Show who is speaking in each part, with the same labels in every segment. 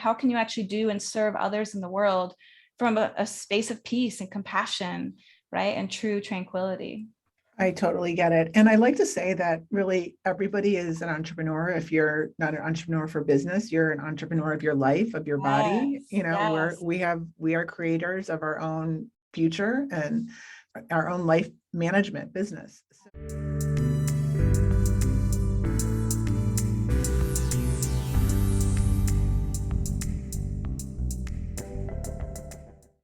Speaker 1: How can you actually do and serve others in the world from a space of peace and compassion, right? And true tranquility.
Speaker 2: I totally get it. And I like to say that really everybody is an entrepreneur. If you're not an entrepreneur for business, you're an entrepreneur of your life, of your body.
Speaker 1: Yes.
Speaker 2: We are creators of our own future and our own life management business.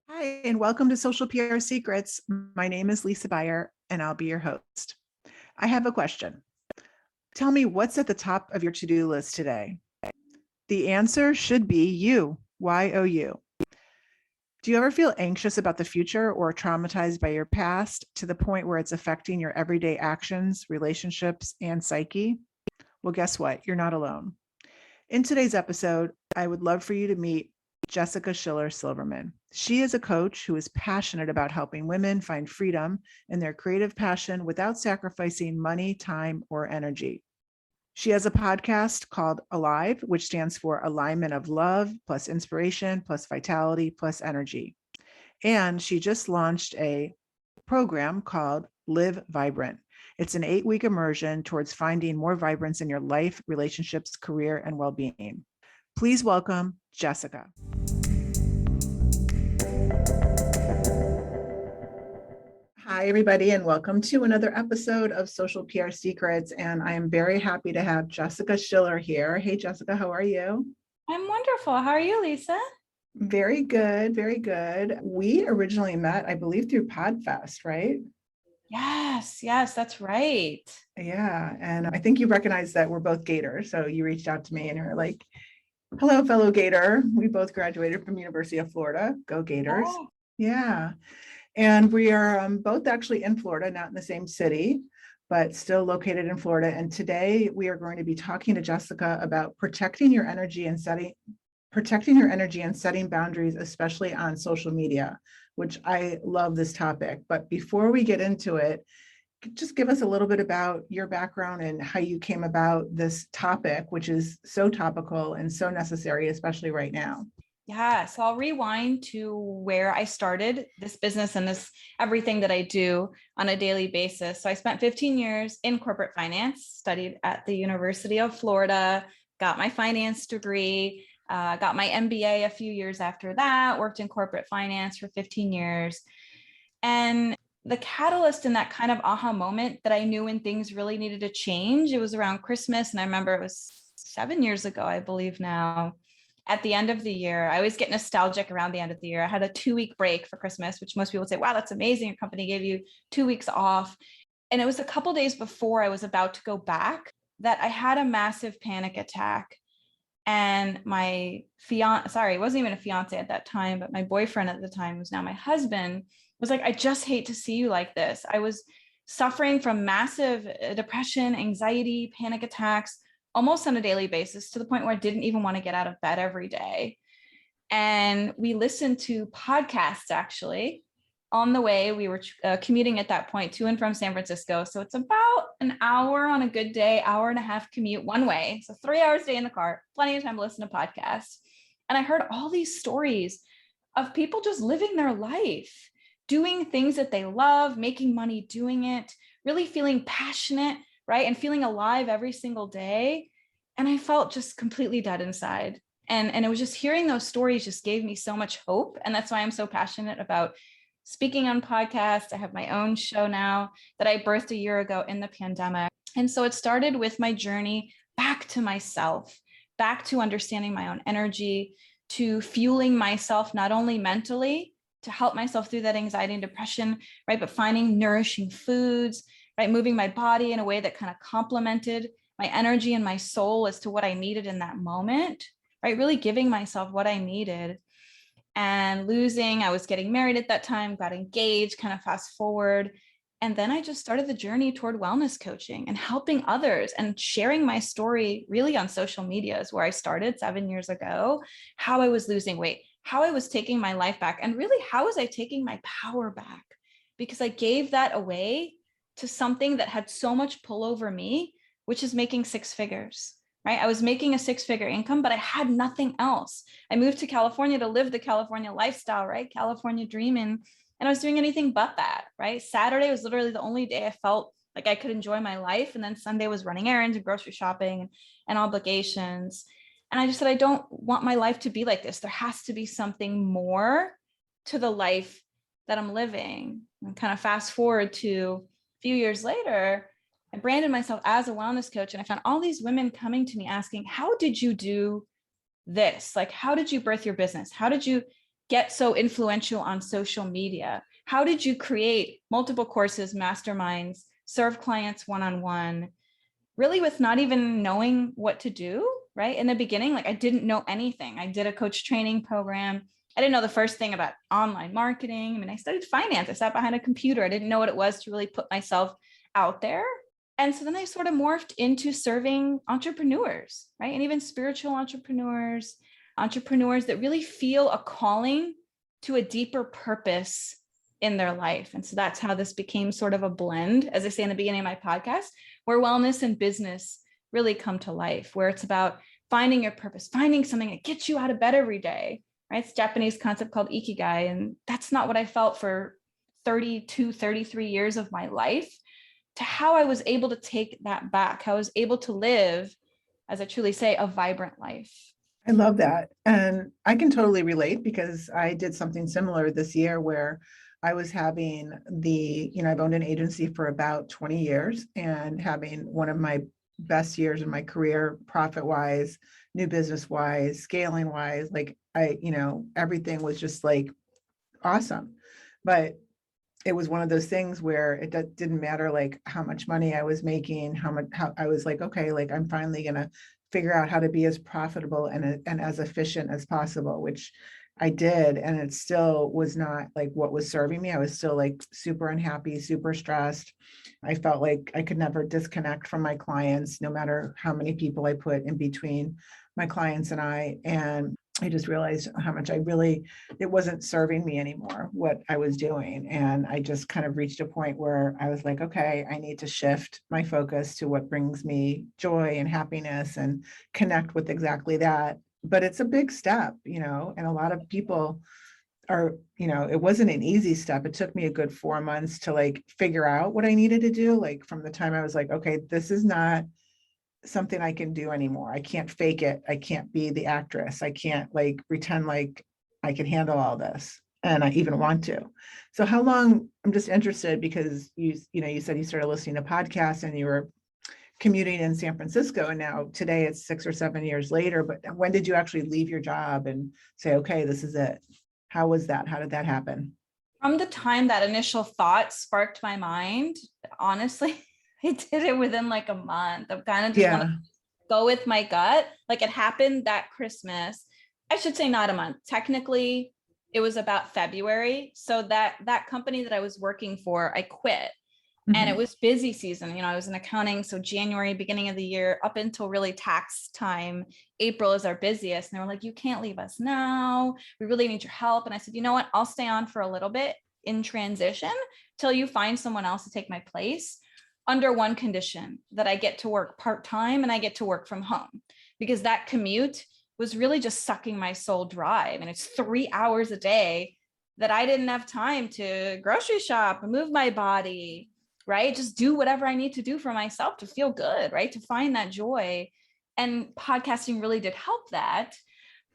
Speaker 2: Hi, and welcome to Social PR Secrets. My name is Lisa Beyer, and I'll be your host. I have a question. Tell me what's at the top of your to-do list today? The answer should be you, YOU. Do you ever feel anxious about the future or traumatized by your past to the point where it's affecting your everyday actions, relationships, and psyche? Well, guess what? You're not alone. In today's episode, I would love for you to meet Jessica Schiller Silverman. She is a coach who is passionate about helping women find freedom in their creative passion without sacrificing money, time, or energy. She has a podcast called Alive, which stands for alignment of love plus inspiration plus vitality plus energy. And she just launched a program called Live Vibrant. It's an 8-week immersion towards finding more vibrance in your life, relationships, career, and well-being. Please welcome Jessica. Hi, everybody, and welcome to another episode of Social PR Secrets. And I am very happy to have Jessica Schiller here. Hey, Jessica, how are you?
Speaker 1: I'm wonderful. How are you, Lisa?
Speaker 2: Very good, very good. We originally met, I believe, through PodFest, right?
Speaker 1: Yes, that's right.
Speaker 2: Yeah, and I think you recognize that we're both Gators. So you reached out to me and you're like, hello, fellow Gator. We both graduated from University of Florida. Go Gators.
Speaker 1: Oh.
Speaker 2: Yeah. And we are both actually in Florida, not in the same city, but still located in Florida. And today we are going to be talking to Jessica about protecting your energy and setting boundaries, especially on social media, which I love this topic. But before we get into it, just give us a little bit about your background and how you came about this topic, which is so topical and so necessary, especially right now.
Speaker 1: Yeah, so I'll rewind to where I started this business and this everything that I do on a daily basis. So I spent 15 years in corporate finance, studied at the University of Florida, got my finance degree, got my MBA a few years after that, worked in corporate finance for 15 years. And the catalyst in that kind of aha moment that I knew when things really needed to change, it was around Christmas. And I remember it was 7 years ago, I believe now. At the end of the year, I always get nostalgic around the end of the year. I had a 2-week break for Christmas, which most people would say, wow, that's amazing. Your company gave you 2 weeks off. And it was a couple days before I was about to go back that I had a massive panic attack. And my it wasn't even a fiance at that time, but my boyfriend at the time, who's now my husband, was like, I just hate to see you like this. I was suffering from massive depression, anxiety, panic attacks, almost on a daily basis, to the point where I didn't even want to get out of bed every day. And we listened to podcasts actually on the way. We were commuting at that point to and from San Francisco. So it's about an hour on a good day, hour and a half commute one way. So 3 hours a day in the car, plenty of time to listen to podcasts. And I heard all these stories of people just living their life, doing things that they love, making money doing it, really feeling passionate, right? And feeling alive every single day. And I felt just completely dead inside. And it was just hearing those stories just gave me so much hope. And that's why I'm so passionate about speaking on podcasts. I have my own show now that I birthed a year ago in the pandemic. And so it started with my journey back to myself, back to understanding my own energy, to fueling myself, not only mentally, to help myself through that anxiety and depression, right? But finding nourishing foods, right? Moving my body in a way that kind of complemented my energy and my soul as to what I needed in that moment, right? Really giving myself what I needed. And I was getting married at that time, got engaged, kind of fast forward. And then I just started the journey toward wellness coaching and helping others and sharing my story really on social media is where I started 7 years ago, how I was losing weight, how I was taking my life back, and really how was I taking my power back? Because I gave that away to something that had so much pull over me, which is making 6 figures, right? I was making a 6-figure income, but I had nothing else. I moved to California to live the California lifestyle, right? California dreaming. And I was doing anything but that, right? Saturday was literally the only day I felt like I could enjoy my life. And then Sunday was running errands and grocery shopping and obligations. And I just said, I don't want my life to be like this. There has to be something more to the life that I'm living. And kind of fast forward to a few years later, I branded myself as a wellness coach, and I found all these women coming to me asking, how did you do this? Like, how did you birth your business? How did you get so influential on social media? How did you create multiple courses, masterminds, serve clients one-on-one, really with not even knowing what to do, right? In the beginning, like I didn't know anything. I did a coach training program. I didn't know the first thing about online marketing. I mean, I studied finance. I sat behind a computer. I didn't know what it was to really put myself out there. And so then I sort of morphed into serving entrepreneurs, right? And even spiritual entrepreneurs, entrepreneurs that really feel a calling to a deeper purpose in their life. And so that's how this became sort of a blend, as I say in the beginning of my podcast, where wellness and business really come to life, where it's about finding your purpose, finding something that gets you out of bed every day, right? It's a Japanese concept called ikigai. And that's not what I felt for 32, 33 years of my life. To how I was able to take that back, how I was able to live, as I truly say, a vibrant life.
Speaker 2: I love that. And I can totally relate because I did something similar this year where I was having I've owned an agency for about 20 years and having one of my best years in my career, profit wise, new business wise, scaling wise, like everything was just like awesome. But it was one of those things where it didn't matter like how much money I was making, how I was like, okay, like I'm finally going to figure out how to be as profitable and as efficient as possible, which I did. And it still was not like what was serving me. I was still like super unhappy, super stressed. I felt like I could never disconnect from my clients, no matter how many people I put in between my clients and I. And I just realized how much it wasn't serving me anymore, what I was doing. And I just kind of reached a point where I was like, okay, I need to shift my focus to what brings me joy and happiness and connect with exactly that. But it's a big step, and a lot of people it wasn't an easy step. It took me a good 4 months to like figure out what I needed to do. Like from the time I was like, okay, this is not something I can do anymore. I can't fake it. I can't be the actress. I can't like pretend like I can handle all this. And I even want to. So how long, I'm just interested because you said you started listening to podcasts and you were commuting in San Francisco, and now today it's 6 or 7 years later, but when did you actually leave your job and say, okay, this is it? How was that? How did that happen?
Speaker 1: From the time that initial thought sparked my mind, honestly, I did it within like a month. I'm kind of just want to go with my gut. Like it happened that Christmas. I should say not a month. Technically, it was about February. So that company that I was working for, I quit. And it was busy season. I was in accounting. So January, beginning of the year, up until really tax time, April is our busiest. And they were like, you can't leave us now. We really need your help. And I said, you know what? I'll stay on for a little bit in transition till you find someone else to take my place, under one condition, that I get to work part-time and I get to work from home, because that commute was really just sucking my soul dry. I mean, it's 3 hours a day that I didn't have time to grocery shop and move my body, right? Just do whatever I need to do for myself to feel good, right? To find that joy. And podcasting really did help that.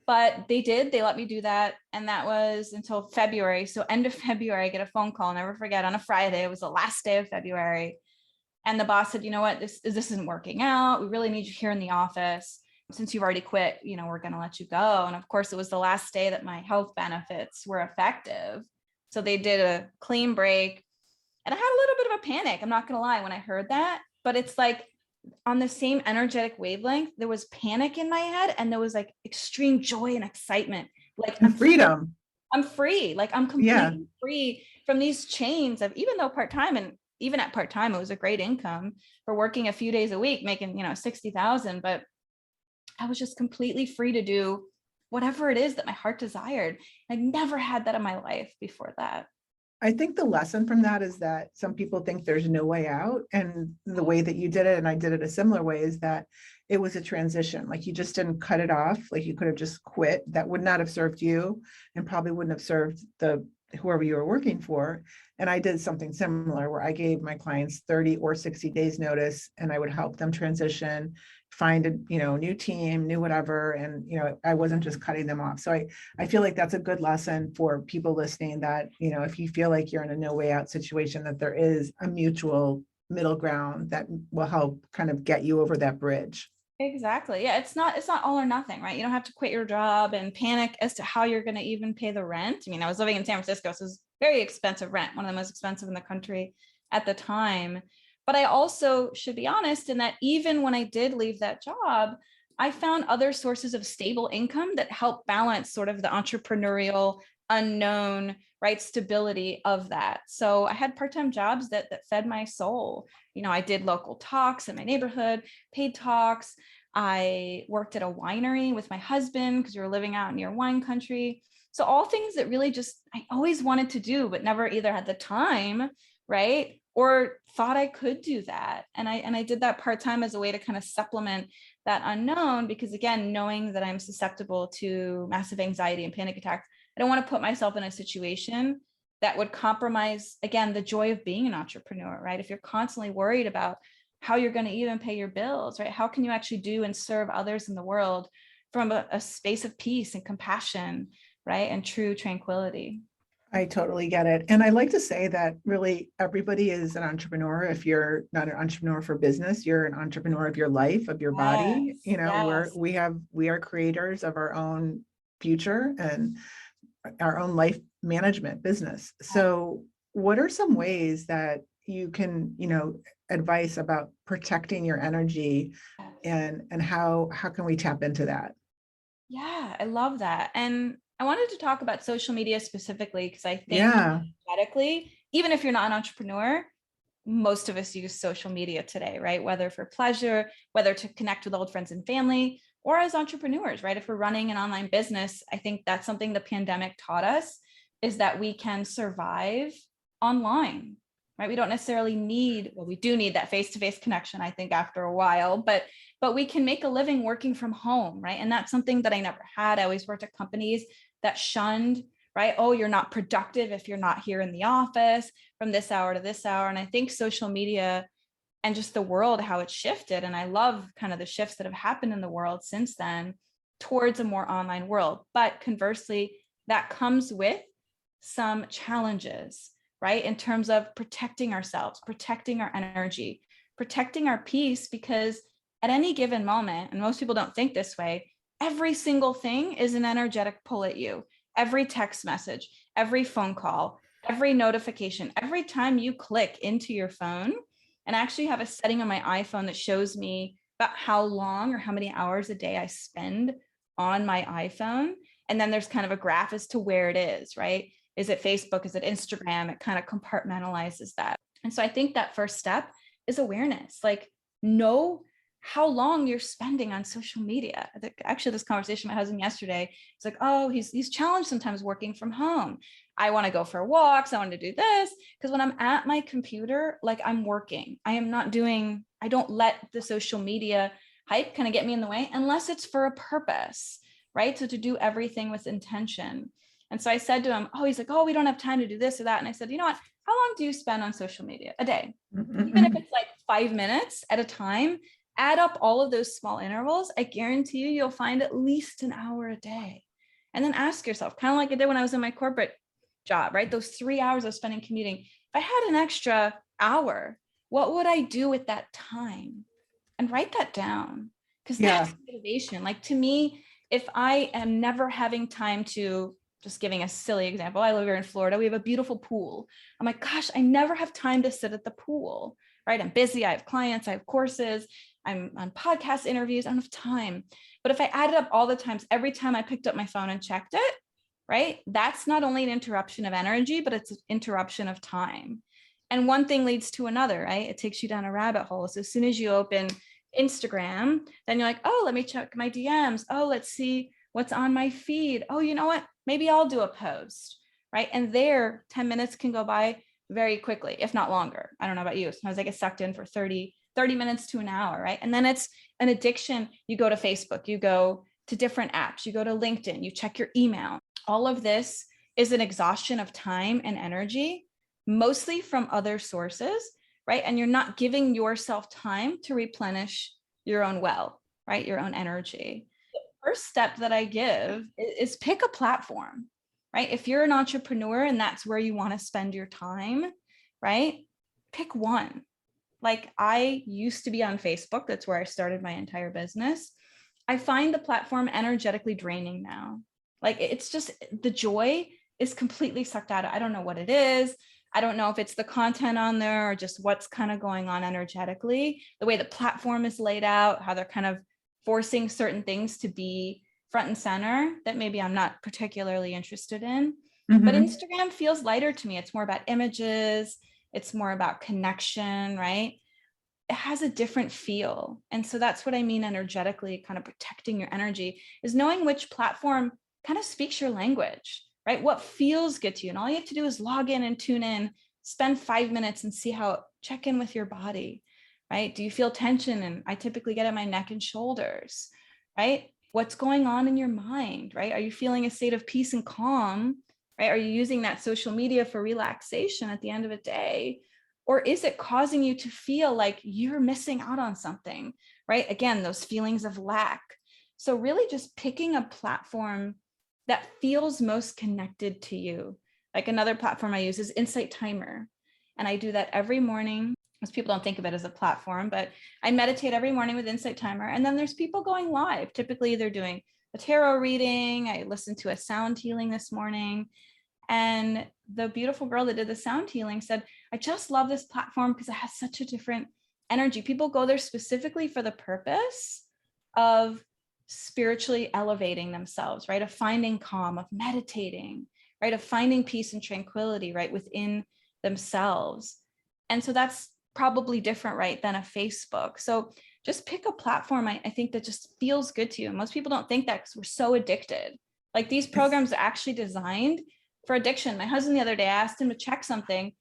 Speaker 1: But they let me do that. And that was until February. So end of February, I get a phone call, never forget, on a Friday. It was the last day of February. And the boss said, you know what, this isn't working out. We really need you here in the office. Since you've already quit, we're going to let you go. And of course, it was the last day that my health benefits were effective. So they did a clean break. And I had a little bit of a panic, I'm not going to lie, when I heard that. But it's like on the same energetic wavelength, there was panic in my head and there was like extreme joy and excitement. Like
Speaker 2: and freedom.
Speaker 1: I'm free. Like I'm completely free from these chains of, even though part-time, and even at part-time, it was a great income for working a few days a week, making, 60,000, but I was just completely free to do whatever it is that my heart desired. I never had that in my life before that.
Speaker 2: I think the lesson from that is that some people think there's no way out. And the way that you did it, and I did it a similar way, is that it was a transition. Like you just didn't cut it off. Like you could have just quit. That would not have served you and probably wouldn't have served the whoever you were working for. And I did something similar where I gave my clients 30 or 60 days notice, and I would help them transition, find a new team, new whatever. And I wasn't just cutting them off. So I feel like that's a good lesson for people listening, that if you feel like you're in a no way out situation, that there is a mutual middle ground that will help kind of get you over that bridge.
Speaker 1: Exactly. Yeah. It's not all or nothing, right? You don't have to quit your job and panic as to how you're going to even pay the rent. I mean, I was living in San Francisco, so it was very expensive rent, one of the most expensive in the country at the time. But I also should be honest in that even when I did leave that job, I found other sources of stable income that help balance sort of the entrepreneurial unknown, right, stability of that. So I had part-time jobs that fed my soul. I did local talks in my neighborhood, paid talks. I worked at a winery with my husband because we were living out near wine country. So all things that really just I always wanted to do, but never either had the time, right? Or thought I could do that. And I did that part-time as a way to kind of supplement that unknown, because again, knowing that I'm susceptible to massive anxiety and panic attacks, I don't want to put myself in a situation that would compromise, again, the joy of being an entrepreneur, right? If you're constantly worried about how you're going to even pay your bills, right? How can you actually do and serve others in the world from a space of peace and compassion, right? And true tranquility.
Speaker 2: I totally get it. And I like to say that really everybody is an entrepreneur. If you're not an entrepreneur for business, you're an entrepreneur of your life, of your body.
Speaker 1: Yes, yes.
Speaker 2: We are creators of our own future and our own life management business. So what are some ways that you can, advice about protecting your energy, and how can we tap into that?
Speaker 1: Yeah, I love that. And I wanted to talk about social media specifically because I think
Speaker 2: Yeah.
Speaker 1: medically, even if you're not an entrepreneur, most of us use social media today, right? Whether for pleasure, whether to connect with old friends and family, or as entrepreneurs, right? If we're running an online business, I think that's something the pandemic taught us, is that we can survive online, right? We don't necessarily need, well, we do need that face-to-face connection, I think, after a while, but we can make a living working from home, right? And that's something that I never had. I always worked at companies that shunned, right? Oh, you're not productive if you're not here in the office from this hour to this hour. And I think social media and just the world, how it's shifted. And I love kind of the shifts that have happened in the world since then towards a more online world. But conversely, that comes with some challenges, right? In terms of protecting ourselves, protecting our energy, protecting our peace, because at any given moment, and most people don't think this way, every single thing is an energetic pull at you. Every text message, every phone call, every notification, every time you click into your phone, and I actually have a setting on my iPhone that shows me about how long or how many hours a day I spend on my iPhone. And then there's kind of a graph as to where it is, right? Is it Facebook? Is it Instagram? It kind of compartmentalizes that. And so I think that first step is awareness, like know how long you're spending on social media. Actually, this conversation with my husband yesterday, it's like, oh, he's challenged sometimes working from home. I want to go for walks. I want to do this because when I'm at my computer, like I'm working. I don't let the social media hype kind of get me in the way unless it's for a purpose, right? So to do everything with intention. And so I said to him, oh, he's like, oh, we don't have time to do this or that. And I said, you know what? How long do you spend on social media a day? Even if it's like 5 minutes at a time, add up all of those small intervals. I guarantee you'll find at least an hour a day. And then ask yourself, kind of like I did when I was in my corporate job, right? Those 3 hours I was spending commuting. If I had an extra hour, what would I do with that time? And write that down, because that's motivation. Like to me, if I am never having time to, just giving a silly example, I live here in Florida, we have a beautiful pool. I'm like, gosh, I never have time to sit at the pool, right? I'm busy, I have clients, I have courses, I'm on podcast interviews, I don't have time. But if I added up all the times, every time I picked up my phone and checked it, right? That's not only an interruption of energy, but it's an interruption of time. And one thing leads to another, right? It takes you down a rabbit hole. So as soon as you open Instagram, then you're like, oh, let me check my DMs. Oh, let's see what's on my feed. Oh, you know what? Maybe I'll do a post, right? And there, 10 minutes can go by very quickly, if not longer. I don't know about you. Sometimes I get sucked in for 30 minutes to an hour, right? And then it's an addiction. You go to Facebook, you go to different apps, you go to LinkedIn, you check your email. All of this is an exhaustion of time and energy, mostly from other sources, right? And you're not giving yourself time to replenish your own well, right? Your own energy. The first step that I give is pick a platform, right? If you're an entrepreneur and that's where you want to spend your time, right? Pick one. Like I used to be on Facebook. That's where I started my entire business. I find the platform energetically draining now. Like it's just the joy is completely sucked out. I don't know what it is. I don't know if it's the content on there or just what's kind of going on energetically, the way the platform is laid out, how they're kind of forcing certain things to be front and center that maybe I'm not particularly interested in. But Instagram feels lighter to me. It's more about images. It's more about connection, right? It has a different feel. And so that's what I mean energetically, kind of protecting your energy is knowing which platform kind of speaks your language, right? What feels good to you. And all you have to do is log in and tune in, spend 5 minutes and see how, check in with your body, right? Do you feel tension? And I typically get at my neck and shoulders, right? What's going on in your mind, right? Are you feeling a state of peace and calm, right? Are you using that social media for relaxation at the end of a day? Or is it causing you to feel like you're missing out on something, right? Again, those feelings of lack. So really just picking a platform that feels most connected to you. Like another platform I use is Insight Timer. And I do that every morning. Most people don't think of it as a platform, but I meditate every morning with Insight Timer. And then there's people going live. Typically they're doing a tarot reading. I listened to a sound healing this morning. And the beautiful girl that did the sound healing said, I just love this platform because it has such a different energy. People go there specifically for the purpose of spiritually elevating themselves, right? Of finding calm, of meditating, right? Of finding peace and tranquility, right? Within themselves. And so that's probably different, right? Than a Facebook. So just pick a platform, I think that just feels good to you. And most people don't think that because we're so addicted. Like these programs are actually designed for addiction. My husband the other day, I asked him to check something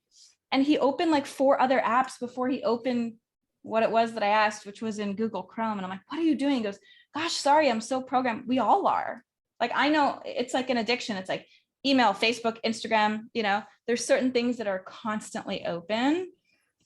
Speaker 1: and he opened like 4 other apps before he opened what it was that I asked, which was in Google Chrome. And I'm like, what are you doing? He goes, gosh, sorry, I'm so programmed. We all are. Like, I know it's like an addiction. It's like email, Facebook, Instagram, there's certain things that are constantly open.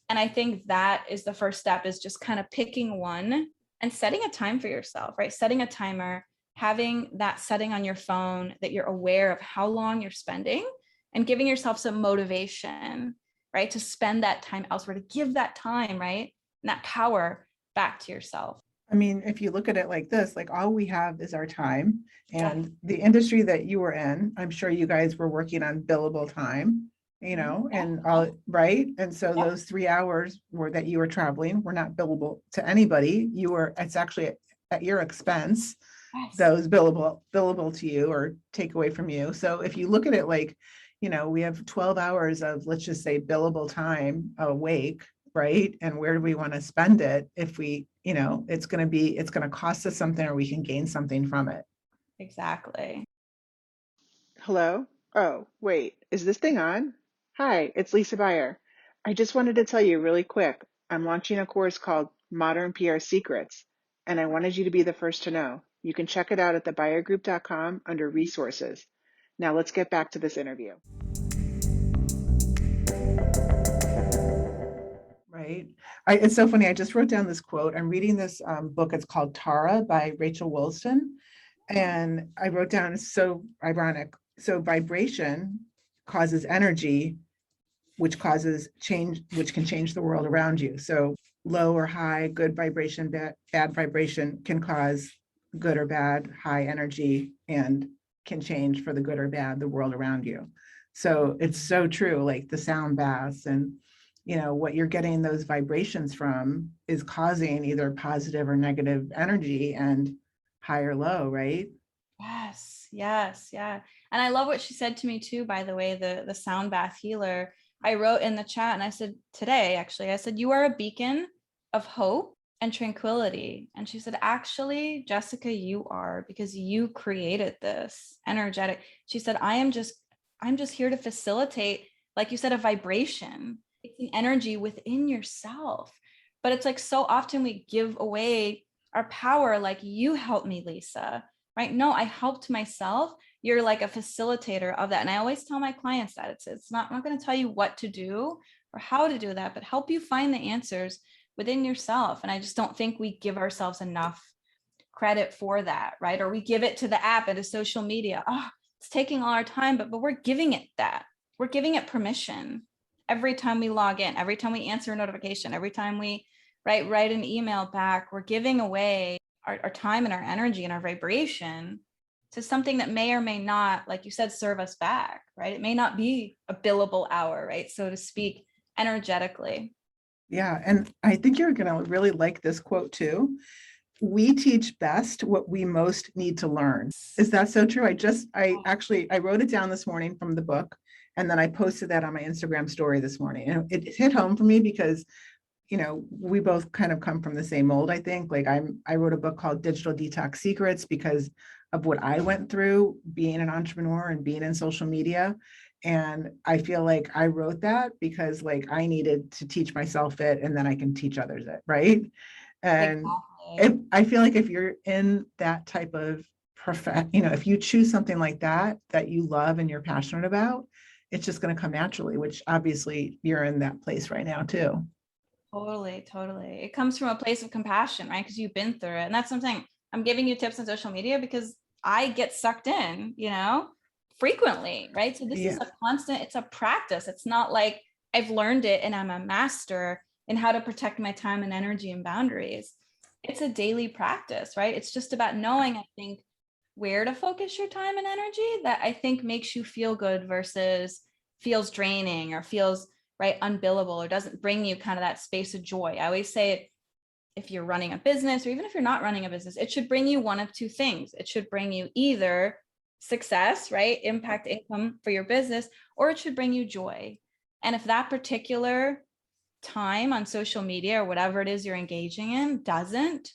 Speaker 1: And I think that is the first step, is just kind of picking one and setting a time for yourself, right? Setting a timer, having that setting on your phone that you're aware of how long you're spending, and giving yourself some motivation, right? To spend that time elsewhere, to give that time, right? And that power back to yourself.
Speaker 2: I mean, if you look at it like this, like all we have is our time, and
Speaker 1: Yeah.
Speaker 2: the industry that you were in, I'm sure you guys were working on billable time, and all, right? And so those 3 hours that you were traveling were not billable to anybody. It's actually at your expense.
Speaker 1: Yes.
Speaker 2: Those billable to you or take away from you. So if you look at it like, we have 12 hours of, let's just say, billable time awake, right? And where do we want to spend it if we, it's going to cost us something or we can gain something from it.
Speaker 1: Exactly.
Speaker 3: Hello? Oh, wait, is this thing on? Hi, it's Lisa Beyer. I just wanted to tell you really quick, I'm launching a course called Modern PR Secrets, and I wanted you to be the first to know. You can check it out at thebuyergroup.com under resources. Now let's get back to this interview.
Speaker 2: Right. It's so funny. I just wrote down this quote. I'm reading this book. It's called Tara by Rachel Woolston. And I wrote down, it's so ironic. So vibration causes energy, which causes change, which can change the world around you. So low or high, good vibration, bad vibration can cause good or bad, high energy, and can change for the good or bad the world around you. So it's so true, like the sound baths and what you're getting those vibrations from is causing either positive or negative energy, and high or low, right?
Speaker 1: Yes. Yeah. And I love what she said to me too, by the way, the sound bath healer. I wrote in the chat and I said today, actually, I said, you are a beacon of hope and tranquility. And she said, actually, Jessica, you are, because you created this energetic. She said, I'm just here to facilitate, like you said, a vibration. It's an energy within yourself. But it's like so often we give away our power, like you helped me, Lisa, right? No, I helped myself. You're like a facilitator of that. And I always tell my clients that I'm not going to tell you what to do or how to do that, but help you find the answers within yourself. And I just don't think we give ourselves enough credit for that, right? Or we give it to the app and to social media. Oh, it's taking all our time, but we're giving it that. We're giving it permission every time we log in, every time we answer a notification, every time we write an email back. We're giving away our time and our energy and our vibration to something that may or may not, like you said, serve us back, right? It may not be a billable hour, right? So to speak, energetically.
Speaker 2: Yeah. And I think you're going to really like this quote too. We teach best what we most need to learn. Is that so true? I wrote it down this morning from the book, and then I posted that on my Instagram story this morning. And it hit home for me because, we both kind of come from the same mold, I think. Like I wrote a book called Digital Detox Secrets because of what I went through being an entrepreneur and being in social media. And I feel like I wrote that because like I needed to teach myself it, and then I can teach others it, right? And I feel like if you're in that type of if you choose something like that you love and you're passionate about, it's just going to come naturally, which obviously you're in that place right now too.
Speaker 1: Totally. It comes from a place of compassion, right? Because you've been through it. And that's something I'm giving you tips on social media because I get sucked in, frequently, right? So this is a constant, it's a practice. It's not like I've learned it and I'm a master in how to protect my time and energy and boundaries. It's a daily practice, right? It's just about knowing, I think, where to focus your time and energy that I think makes you feel good versus feels draining or feels right unbillable or doesn't bring you kind of that space of joy. I always say if you're running a business or even if you're not running a business, it should bring you one of two things. It should bring you either success, right? Impact income for your business, or it should bring you joy. And if that particular time on social media or whatever it is you're engaging in doesn't,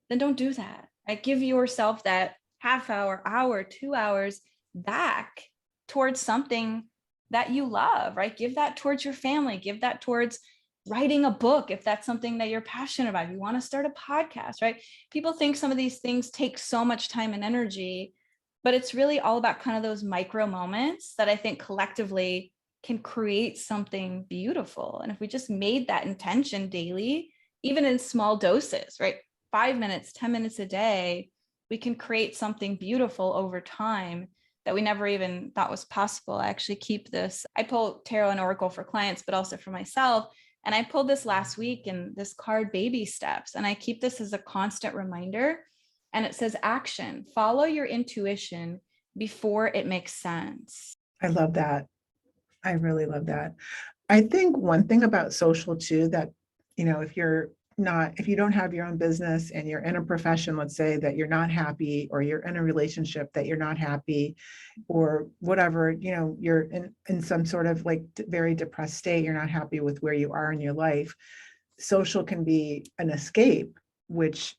Speaker 1: then don't do that. Right? Give yourself that half hour, 2 hours back towards something that you love, right? Give that towards your family, give that towards writing a book if that's something that you're passionate about. If you want to start a podcast, right? People think some of these things take so much time and energy, but it's really all about kind of those micro moments that I think collectively can create something beautiful. And if we just made that intention daily, even in small doses, right? 5 minutes, 10 minutes a day, we can create something beautiful over time that we never even thought was possible. I actually keep this. I pull tarot and oracle for clients, but also for myself. And I pulled this last week in this card, Baby Steps. And I keep this as a constant reminder. And it says action, follow your intuition before it makes sense.
Speaker 2: I love that. I really love that. I think one thing about social too, that, if you don't have your own business and you're in a profession, let's say that you're not happy, or you're in a relationship that you're not happy, or whatever, you're in some sort of like very depressed state, you're not happy with where you are in your life. Social can be an escape, which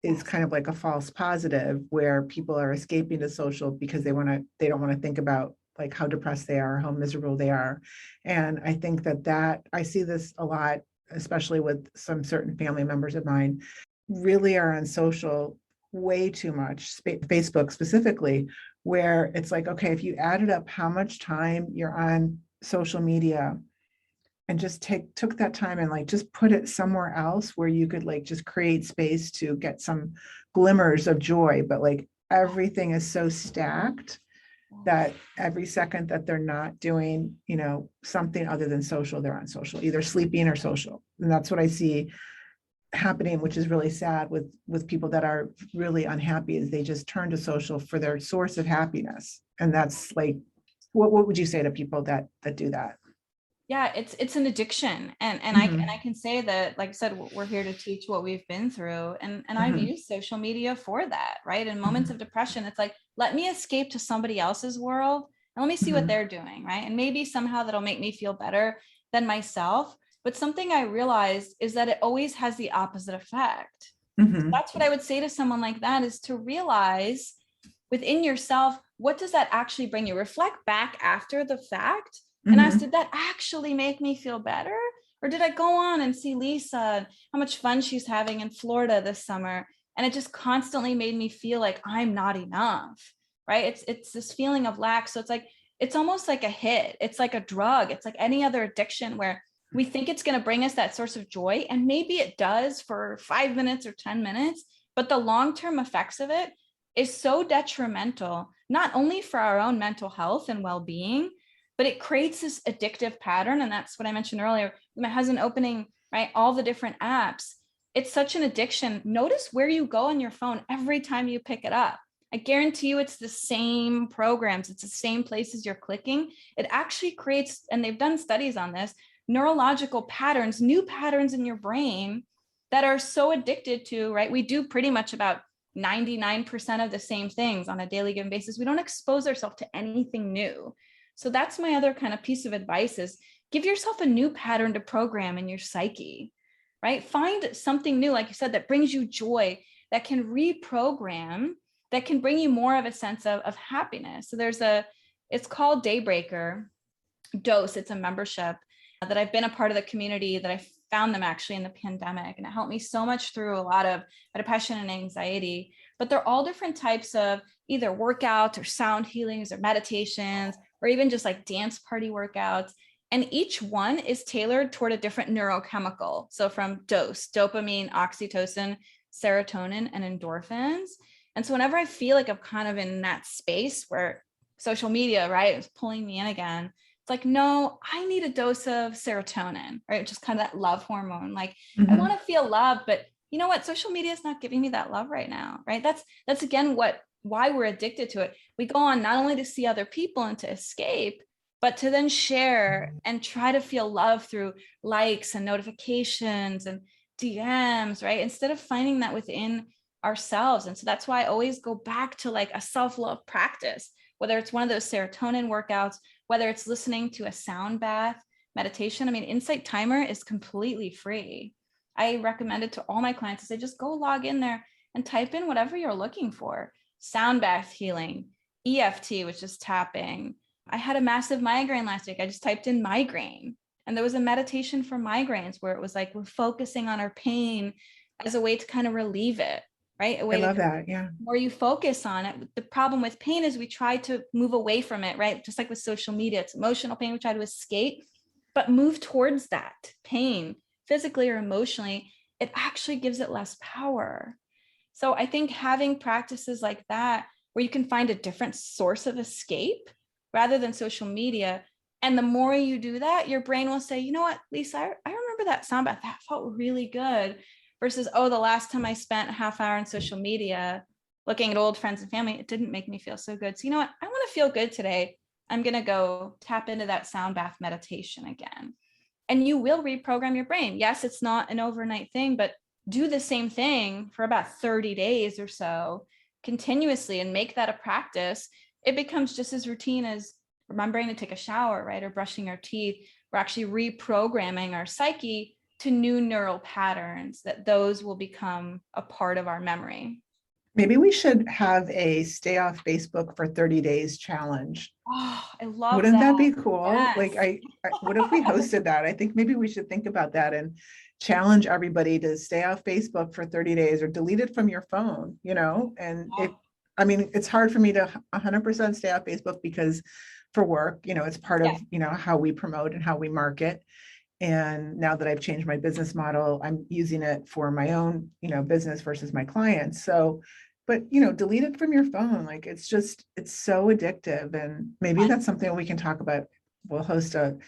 Speaker 2: is kind of like a false positive where people are escaping to social because they don't want to think about like how depressed they are, how miserable they are. And I think that I see this a lot, especially with some certain family members of mine, really are on social way too much, Facebook specifically, where it's like, okay, if you added up how much time you're on social media and just took that time and like just put it somewhere else where you could like just create space to get some glimmers of joy, but like everything is so stacked that every second that they're not doing, something other than social, they're on social, either sleeping or social. And that's what I see happening, which is really sad with people that are really unhappy, is they just turn to social for their source of happiness. And that's like, what would you say to people that do that?
Speaker 1: Yeah, it's an addiction. And
Speaker 2: Mm-hmm.
Speaker 1: I can say that, like I said, we're here to teach what we've been through. And I've
Speaker 2: Mm-hmm.
Speaker 1: used social media for that, right? In moments
Speaker 2: Mm-hmm.
Speaker 1: of depression, it's like, let me escape to somebody else's world and let me see what they're doing, right? And maybe somehow that'll make me feel better than myself. But something I realized is that it always has the opposite effect.
Speaker 2: Mm-hmm.
Speaker 1: That's what I would say to someone like that, is to realize within yourself, what does that actually bring you? Reflect back after the fact and ask, did that actually make me feel better? Or did I go on and see Lisa and how much fun she's having in Florida this summer? And it just constantly made me feel like I'm not enough, right? It's this feeling of lack. So it's like, it's almost like a hit. It's like a drug. It's like any other addiction where we think it's going to bring us that source of joy. And maybe it does for 5 minutes or 10 minutes, but the long-term effects of it is so detrimental, not only for our own mental health and well-being, but it creates this addictive pattern. And that's what I mentioned earlier, my husband opening, right, all the different apps. It's such an addiction. Notice where you go on your phone every time you pick it up. I guarantee you it's the same programs. It's the same places you're clicking. It actually creates, and they've done studies on this, neurological patterns, new patterns in your brain that are so addicted to, right? We do pretty much about 99% of the same things on a daily given basis. We don't expose ourselves to anything new. So that's my other kind of piece of advice is give yourself a new pattern to program in your psyche, right? Find something new, like you said, that brings you joy, that can reprogram, that can bring you more of a sense of happiness. So it's called Daybreaker Dose. It's a membership that I've been a part of the community, that I found them actually in the pandemic. And it helped me so much through a lot of depression and anxiety. But they're all different types of either workouts or sound healings or meditations, or even just like dance party workouts. And each one is tailored toward a different neurochemical. So from dose, dopamine, oxytocin, serotonin, and endorphins. And so whenever I feel like I'm kind of in that space where social media, right, is pulling me in again, it's like, no, I need a dose of serotonin, right? Just kind of that love hormone. Like I want to feel love, but you know what? Social media is not giving me that love right now, right? That's again, why we're addicted to it. We go on not only to see other people and to escape, but to then share and try to feel love through likes and notifications and DMs, right? Instead of finding that within ourselves. And so that's why I always go back to like a self-love practice, whether it's one of those serotonin workouts, whether it's listening to a sound bath meditation. I mean, Insight Timer is completely free. I recommend it to all my clients to say, just go log in there and type in whatever you're looking for. Sound bath healing, EFT, which is tapping. I had a massive migraine last week. I just typed in migraine, and there was a meditation for migraines where it was like, we're focusing on our pain as a way to kind of relieve it, right?
Speaker 2: I love that. Yeah.
Speaker 1: The more you focus on it, the problem with pain is we try to move away from it, right? Just like with social media, it's emotional pain. We try to escape, but move towards that pain, physically or emotionally. It actually gives it less power. So I think having practices like that, where you can find a different source of escape rather than social media. And the more you do that, your brain will say, you know what, Lisa, I remember that sound bath. That felt really good. Versus, oh, the last time I spent a half hour on social media looking at old friends and family, it didn't make me feel so good. So you know what, I want to feel good today. I'm going to go tap into that sound bath meditation again. And you will reprogram your brain. Yes, it's not an overnight thing, but do the same thing for about 30 days or so continuously and make that a practice. It becomes just as routine as remembering to take a shower, right? Or brushing our teeth. We're actually reprogramming our psyche to new neural patterns, that those will become a part of our memory.
Speaker 2: Maybe we should have a stay off Facebook for 30 days challenge.
Speaker 1: Oh, I love
Speaker 2: Wouldn't that be
Speaker 1: that.
Speaker 2: cool?
Speaker 1: Yes.
Speaker 2: Like, what if we hosted that? I think maybe we should think about that and challenge everybody to stay off Facebook for 30 days or delete it from your phone, and I mean, it's hard for me to 100% stay off Facebook because for work, it's part of, how we promote and how we market. And now that I've changed my business model, I'm using it for my own, business versus my clients. So, but, delete it from your phone. Like, it's so addictive. And maybe that's something we can talk about. We'll host a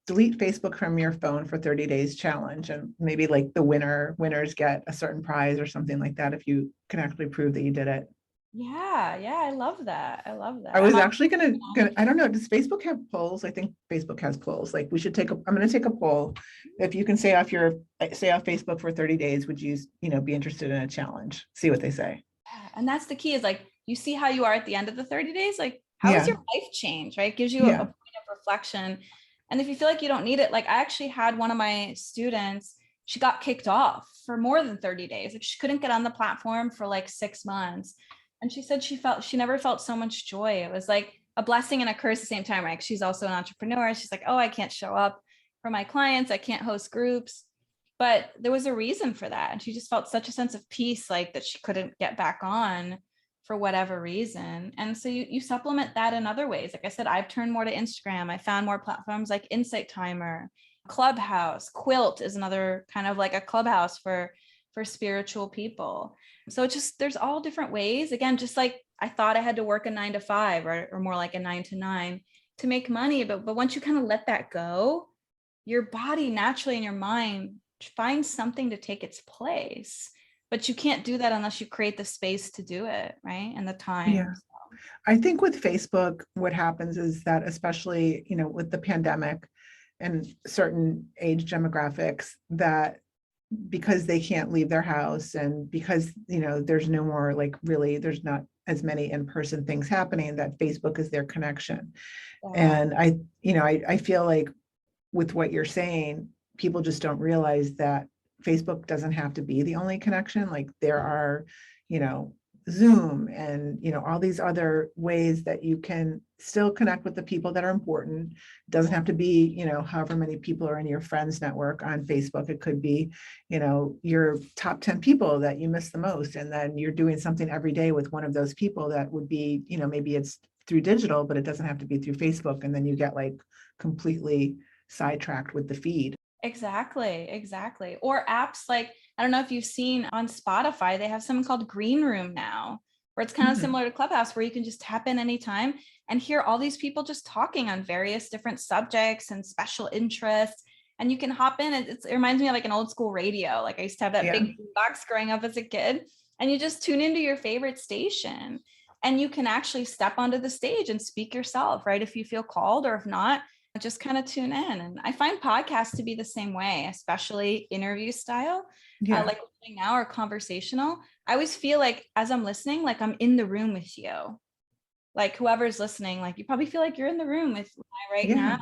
Speaker 2: delete Facebook from your phone for 30 days challenge. And maybe like the winners get a certain prize or something like that, if you can actually prove that you did it.
Speaker 1: Yeah. I love that.
Speaker 2: I was actually gonna, I don't know, does Facebook have polls? I think Facebook has polls. Like, I'm gonna take a poll. If you can stay off Facebook for 30 days, would you, be interested in a challenge? See what they say.
Speaker 1: And that's the key, is like, you see how you are at the end of the 30 days, like, how has your life changed, right? It gives you a point of reflection. And if you feel like you don't need it, like, I actually had one of my students, she got kicked off for more than 30 days. Like, she couldn't get on the platform for like 6 months. And she said she never felt so much joy. It was like a blessing and a curse at the same time, right? She's also an entrepreneur. She's like, oh, I can't show up for my clients. I can't host groups. But there was a reason for that. And she just felt such a sense of peace, like that she couldn't get back on for whatever reason. And so you supplement that in other ways. Like I said, I've turned more to Instagram. I found more platforms like Insight Timer, Clubhouse. Quilt is another kind of like a clubhouse for spiritual people. So it's just, there's all different ways. Again, just like I thought I had to work a 9 to 5 or more like a 9 to 9 to make money. But once you kind of let that go, your body naturally and your mind finds something to take its place. But you can't do that unless you create the space to do it, right? And the time.
Speaker 2: Yeah. I think with Facebook, what happens is that, especially, with the pandemic and certain age demographics, that because they can't leave their house and because, there's no more, like, really, there's not as many in-person things happening, that Facebook is their connection.
Speaker 1: Yeah.
Speaker 2: And I feel like with what you're saying, people just don't realize that Facebook doesn't have to be the only connection. Like, there are, Zoom and, all these other ways that you can still connect with the people that are important. It doesn't have to be, however many people are in your friends network on Facebook. It could be, your top 10 people that you miss the most. And then you're doing something every day with one of those people that would be, maybe it's through digital, but it doesn't have to be through Facebook. And then you get like completely sidetracked with the feed.
Speaker 1: Exactly. Or apps like, I don't know if you've seen on Spotify, they have something called Green Room now, where it's kind of similar to Clubhouse, where you can just tap in anytime and hear all these people just talking on various different subjects and special interests. And you can hop in. It reminds me of like an old school radio. Like I used to have that big box growing up as a kid, and you just tune into your favorite station and you can actually step onto the stage and speak yourself, right? If you feel called, or if not, just kind of tune in. And I find podcasts to be the same way, especially interview style. Like we're doing now, or conversational. I always feel like as I'm listening, like I'm in the room with you. Like whoever's listening, like you probably feel like you're in the room with me right now.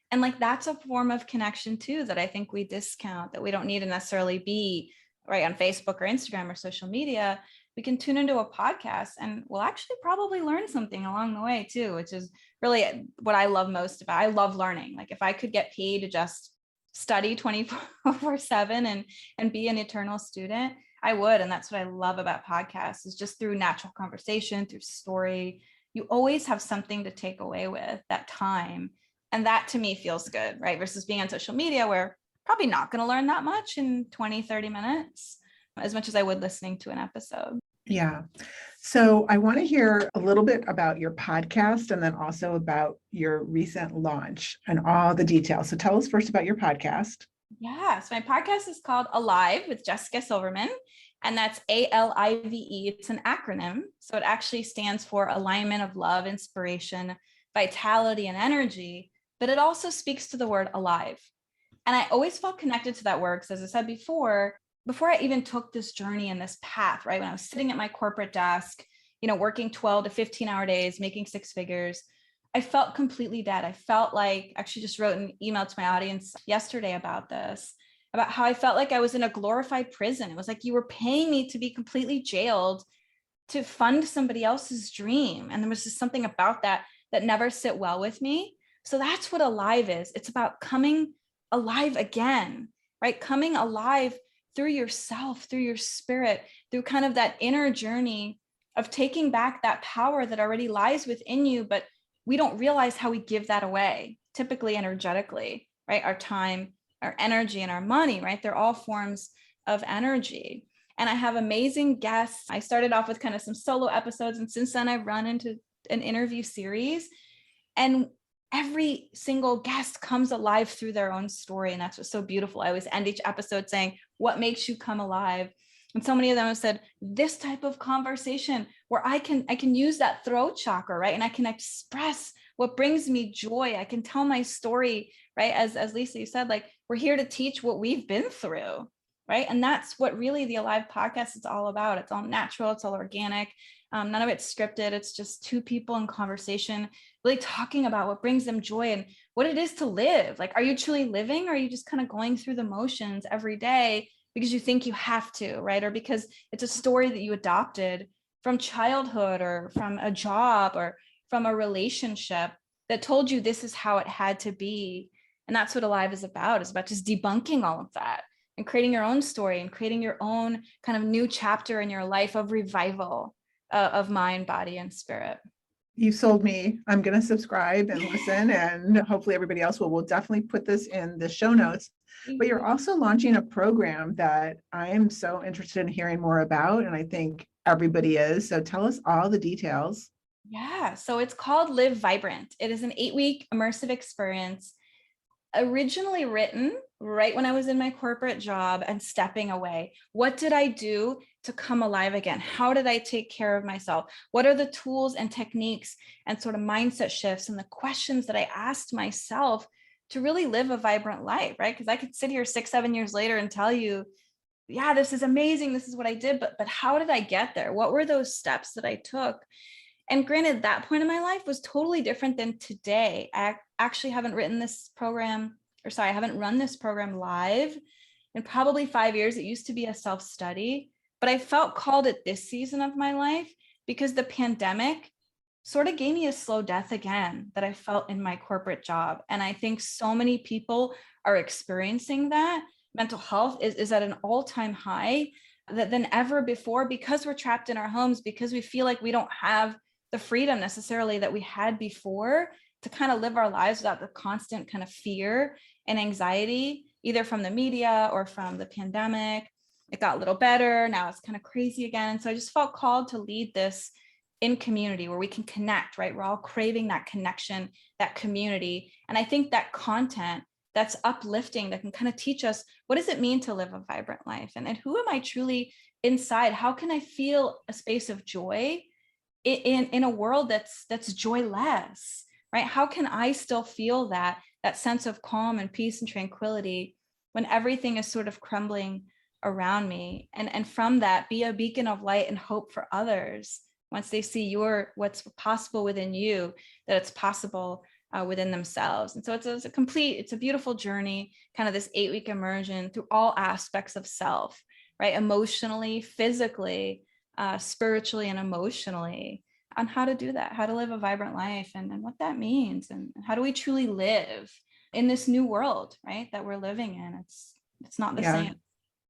Speaker 1: And like that's a form of connection too, that I think we discount, that we don't need to necessarily be right on Facebook or Instagram or social media. We can tune into a podcast and we'll actually probably learn something along the way too, which is really what I love most about. I love learning. Like if I could get paid to just study 24/7 and be an eternal student, I would. And that's what I love about podcasts, is just through natural conversation, through story, you always have something to take away with that time. And that to me feels good, right? Versus being on social media where probably not going to learn that much in 20-30 minutes, as much as I would listening to an episode.
Speaker 2: Yeah. So I want to hear a little bit about your podcast and then also about your recent launch and all the details. So tell us first about your podcast.
Speaker 1: Yeah. So my podcast is called Alive with Jessica Silverman, and that's ALIVE. It's an acronym. So it actually stands for alignment of love, inspiration, vitality, and energy, but it also speaks to the word alive. And I always felt connected to that word because, as I said before I even took this journey and this path, right? When I was sitting at my corporate desk, working 12 to 15-hour days, making 6 figures, I felt completely dead. I felt like, actually just wrote an email to my audience yesterday about this, about how I felt like I was in a glorified prison. It was like you were paying me to be completely jailed to fund somebody else's dream. And there was just something about that never sit well with me. So that's what Alive is. It's about coming alive again, right? Coming alive through yourself, through your spirit, through kind of that inner journey of taking back that power that already lies within you, but we don't realize how we give that away, typically energetically, right? Our time, our energy, and our money, right? They're all forms of energy. And I have amazing guests. I started off with kind of some solo episodes, and since then I've run into an interview series, and every single guest comes alive through their own story. And that's what's so beautiful. I always end each episode saying, what makes you come alive? And so many of them have said, this type of conversation where I can use that throat chakra, right? And I can express what brings me joy. I can tell my story, right? As Lisa, you said, like, we're here to teach what we've been through, right? And that's what really the Alive podcast is all about. It's all natural. It's all organic. None of it's scripted. It's just two people in conversation, really talking about what brings them joy and what it is to live. Like, are you truly living? Or are you just kind of going through the motions every day because you think you have to, right? Or because it's a story that you adopted from childhood or from a job or from a relationship that told you this is how it had to be. And that's what Alive is about. It's about just debunking all of that and creating your own story and creating your own kind of new chapter in your life of revival of mind, body, and spirit.
Speaker 2: You sold me. I'm going to subscribe and listen, and hopefully everybody else will. We'll definitely put this in the show notes. But you're also launching a program that I am so interested in hearing more about, and I think everybody is. So tell us all the details.
Speaker 1: Yeah, so it's called Live Vibrant. It is an 8-week immersive experience, originally written right when I was in my corporate job and stepping away. What did I do to come alive again? How did I take care of myself? What are the tools and techniques and sort of mindset shifts and the questions that I asked myself to really live a vibrant life, right? Because I could sit here 6-7 years later and tell you, yeah, this is amazing, this is what I did, but how did I get there? What were those steps that I took? And granted, that point in my life was totally different than today. I actually haven't written this program, I haven't run this program live in probably 5 years. It used to be a self-study, but I felt called at this season of my life because the pandemic sort of gave me a slow death again that I felt in my corporate job. And I think so many people are experiencing that. Mental health is at an all-time high than ever before because we're trapped in our homes, because we feel like we don't have the freedom necessarily that we had before to kind of live our lives without the constant kind of fear and anxiety, either from the media or from the pandemic. It got a little better. Now it's kind of crazy again. And so I just felt called to lead this in community where we can connect, right? We're all craving that connection, that community. And I think that content that's uplifting, that can kind of teach us, what does it mean to live a vibrant life? And who am I truly inside? How can I feel a space of joy in a world that's joyless, right? How can I still feel that sense of calm and peace and tranquility when everything is sort of crumbling around me? And from that, be a beacon of light and hope for others once they see what's possible within you, that it's possible within themselves. And so it's a beautiful journey, kind of this 8-week immersion through all aspects of self, right? Emotionally, physically, spiritually, and emotionally, on how to do that, how to live a vibrant life, and what that means, and how do we truly live in this new world, right, that we're living in. It's not the same.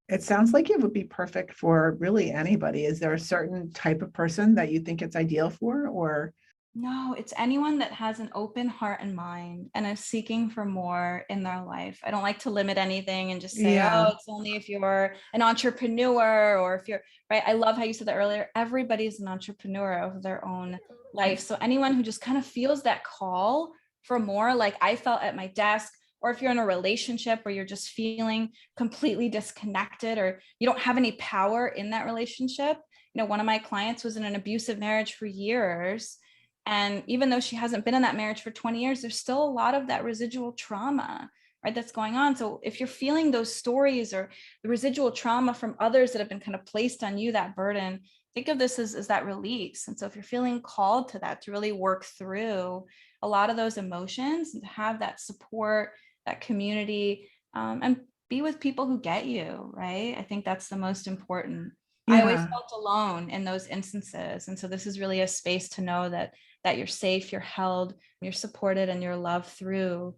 Speaker 2: It sounds like it would be perfect for really anybody. Is there a certain type of person that you think it's ideal for, or?
Speaker 1: No, it's anyone that has an open heart and mind and is seeking for more in their life. I don't like to limit anything and just say, oh, it's only if you're an entrepreneur or if you're, right? I love how you said that earlier. Everybody's an entrepreneur of their own life. So anyone who just kind of feels that call for more, like I felt at my desk, or if you're in a relationship where you're just feeling completely disconnected or you don't have any power in that relationship. You know, one of my clients was in an abusive marriage for years. And even though she hasn't been in that marriage for 20 years, there's still a lot of that residual trauma, right, that's going on. So if you're feeling those stories or the residual trauma from others that have been kind of placed on you, that burden, think of this as that release. And so if you're feeling called to that, to really work through a lot of those emotions and to have that support, that community, and be with people who get you, right? I think that's the most important. I always felt alone in those instances. And so this is really a space to know that you're safe, you're held, you're supported, and you're loved through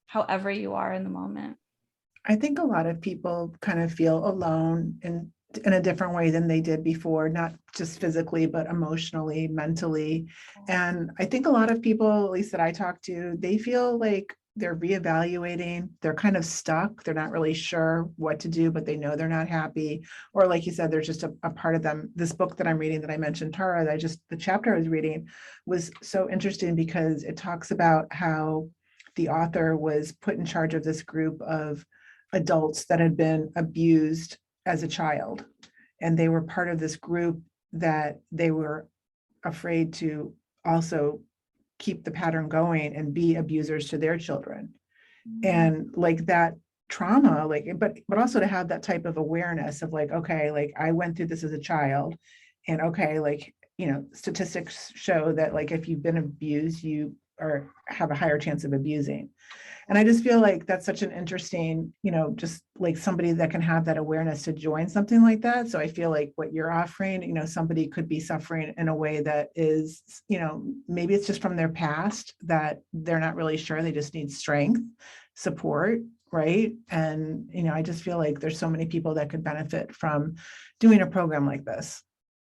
Speaker 1: however you are in the moment.
Speaker 2: I think a lot of people kind of feel alone in a different way than they did before, not just physically, but emotionally, mentally. And I think a lot of people, at least that I talk to, they feel like they're reevaluating, they're kind of stuck, they're not really sure what to do, but they know they're not happy. Or like you said, there's just a part of them. This book that I'm reading that I mentioned, Tara, the chapter I was reading was so interesting because it talks about how the author was put in charge of this group of adults that had been abused as a child. And they were part of this group that they were afraid to also keep the pattern going and be abusers to their children. And like that trauma, like, but also to have that type of awareness of like, okay, like I went through this as a child, and okay, like, you know, statistics show that like if you've been abused, you or have a higher chance of abusing. And I just feel like that's such an interesting, just like somebody that can have that awareness to join something like that. So I feel like what you're offering, somebody could be suffering in a way that is, maybe it's just from their past that they're not really sure. They just need strength, support, right? And, I just feel like there's so many people that could benefit from doing a program like this.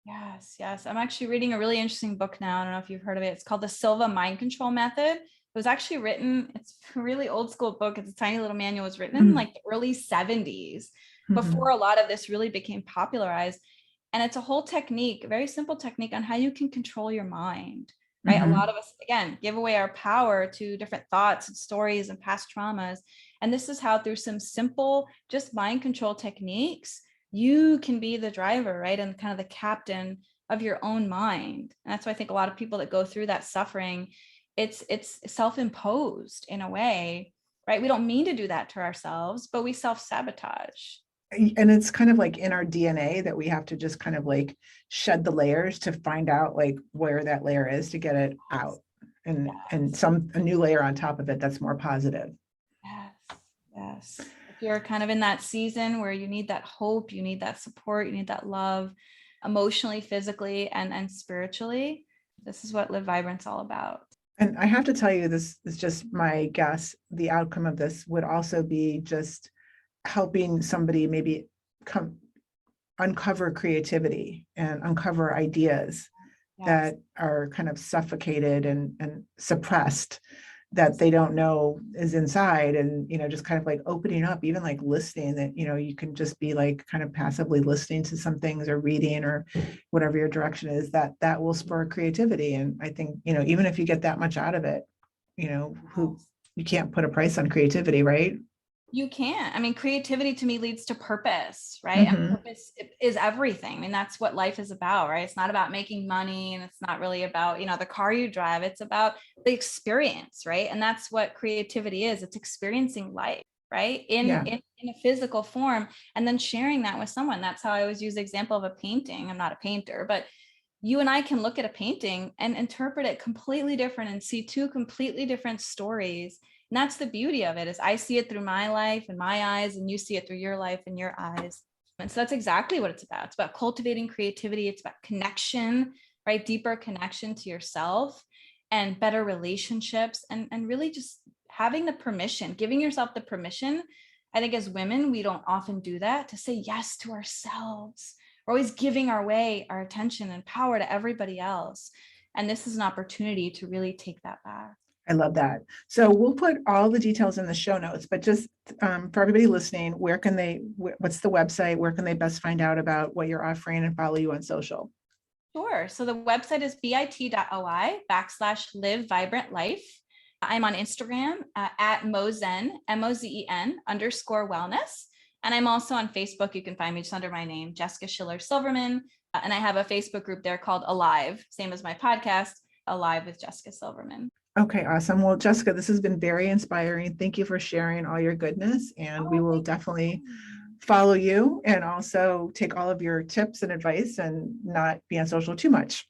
Speaker 1: Yes, yes. I'm actually reading a really interesting book now. I don't know if you've heard of it. It's called The Silva Mind Control Method. It was actually written, it's a really old school book. It's a tiny little manual. It was written in like the early 70s, before a lot of this really became popularized. And it's a whole technique, a very simple technique on how you can control your mind, right? A lot of us, again, give away our power to different thoughts and stories and past traumas. And this is how, through some simple, just mind control techniques, you can be the driver, right? And kind of the captain of your own mind. And that's why I think a lot of people that go through that suffering, it's self-imposed in a way, right? We don't mean to do that to ourselves, but we self-sabotage.
Speaker 2: And it's kind of like in our DNA that we have to just kind of like shed the layers to find out like where that layer is to get it out, and a new layer on top of it that's more positive.
Speaker 1: Yes. If you're kind of in that season where you need that hope, you need that support, you need that love, emotionally, physically, and spiritually, this is what Live Vibrant's all about.
Speaker 2: And I have to tell you, this is just my guess. The outcome of this would also be just helping somebody maybe uncover creativity and uncover ideas that are kind of suffocated and suppressed, that they don't know is inside. And, just kind of like opening up, even like listening, that, you can just be like kind of passively listening to some things or reading or whatever your direction is, that will spur creativity. And I think, even if you get that much out of it, you can't put a price on creativity, right?
Speaker 1: You can't. I mean, creativity to me leads to purpose, right? And purpose is everything. I mean, that's what life is about, right? It's not about making money, and it's not really about, the car you drive. It's about the experience, right? And that's what creativity is. It's experiencing life, right? In a physical form, and then sharing that with someone. That's how I always use the example of a painting. I'm not a painter, but you and I can look at a painting and interpret it completely different and see two completely different stories. And that's the beauty of it, is I see it through my life and my eyes, and you see it through your life and your eyes. And so that's exactly what it's about. It's about cultivating creativity. It's about connection, right? Deeper connection to yourself and better relationships, and really just having the permission, giving yourself the permission. I think as women, we don't often do that, to say yes to ourselves. We're always giving our attention and power to everybody else. And this is an opportunity to really take that back.
Speaker 2: I love that. So we'll put all the details in the show notes, but just for everybody listening, what's the website? Where can they best find out about what you're offering and follow you on social?
Speaker 1: Sure. So the website is bit.ly/live vibrant life. I'm on Instagram at Mozen, MOZEN _wellness. And I'm also on Facebook. You can find me just under my name, Jessica Schiller Silverman. And I have a Facebook group there called Alive, same as my podcast, Alive with Jessica Silverman.
Speaker 2: Okay, awesome. Well, Jessica, this has been very inspiring. Thank you for sharing all your goodness, and we will definitely follow you and also take all of your tips and advice and not be on social too much.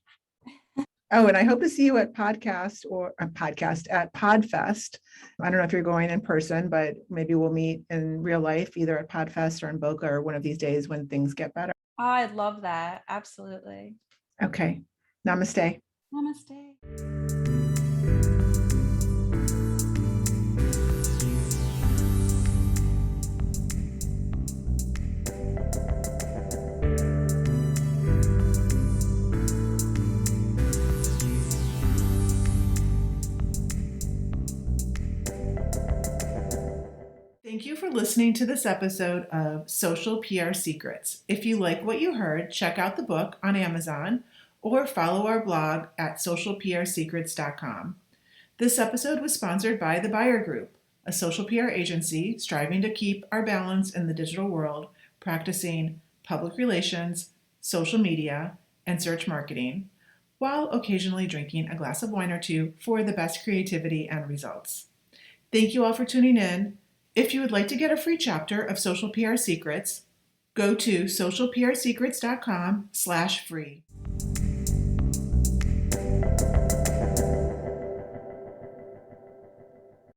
Speaker 2: Oh, and I hope to see you at at Podfest. I don't know if you're going in person, but maybe we'll meet in real life, either at Podfest or in Boca, or one of these days when things get better.
Speaker 1: Oh, I'd love that. Absolutely.
Speaker 2: Okay. Namaste.
Speaker 1: Namaste.
Speaker 2: Thank you for listening to this episode of Social PR Secrets. If you like what you heard, check out the book on Amazon or follow our blog at socialprsecrets.com. This episode was sponsored by The Buyer Group, a social PR agency striving to keep our balance in the digital world, practicing public relations, social media, and search marketing, while occasionally drinking a glass of wine or two for the best creativity and results. Thank you all for tuning in. If you would like to get a free chapter of Social PR Secrets, go to socialprsecrets.com/free.